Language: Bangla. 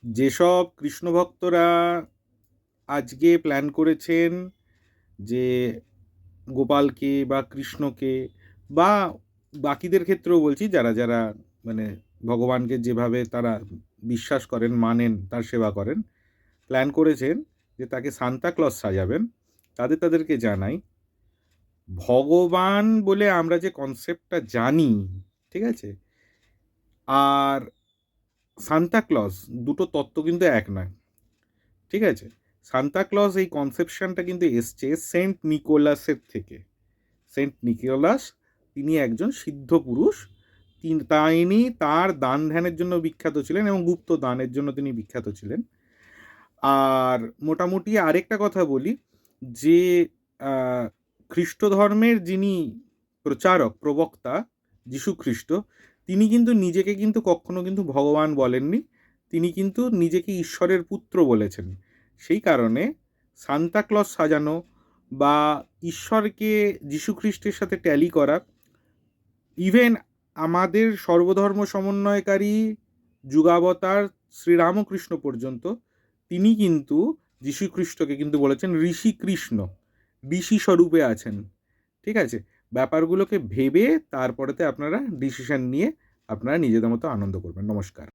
যেসব কৃষ্ণ ভক্তরা আজকে প্ল্যান করেছেন যে গোপালকে বা কৃষ্ণকে বা বাকিদের ক্ষেত্রেও বলছি, যারা যারা মানে ভগবানকে যেভাবে তারা বিশ্বাস করেন, মানেন, তার সেবা করেন, প্ল্যান করেছেন যে তাকে সান্তা ক্লজ সাজাবেন, তাদেরকে জানাই, ভগবান বলে আমরা যে কনসেপ্টটা জানি, ঠিক আছে, আর সান্তা ক্লজ দুটো তত্ত্ব কিন্তু এক নয়, ঠিক আছে। সান্তা ক্লজ এই কনসেপশনটা কিন্তু এসছে সেন্ট নিকোলাসের থেকে। সেন্ট নিকোলাস তিনি একজন সিদ্ধ পুরুষ, তিনি তার দান ধ্যানের জন্য বিখ্যাত ছিলেন এবং গুপ্ত দানের জন্য তিনি বিখ্যাত ছিলেন। আর মোটামুটি আরেকটা কথা বলি যে খ্রিস্ট ধর্মের যিনি প্রচারক, প্রবক্তা যীশু খ্রিস্ট, তিনি কিন্তু নিজেকে কিন্তু কখনো কিন্তু ভগবান বলেননি, তিনি কিন্তু নিজেকে ঈশ্বরের পুত্র বলেছেন। সেই কারণে সান্তা ক্লজ সাজানো বা ঈশ্বরকে যীশু খ্রিস্টের সাথে ট্যালি করা, ইভেন আমাদের সর্বধর্ম সমন্বয়কারী যুগাবতার শ্রীরামকৃষ্ণ পর্যন্ত তিনি কিন্তু যীশু খ্রিস্টকে কিন্তু বলেছেন ঋষি কৃষ্ণ, ঋষি স্বরূপে আছেন, ঠিক আছে। ব্যাপারগুলোকে ভেবে তারপরেতে আপনারা ডিসিশন নিয়ে আপনারা নিজেদের মতো আনন্দ করবেন। নমস্কার।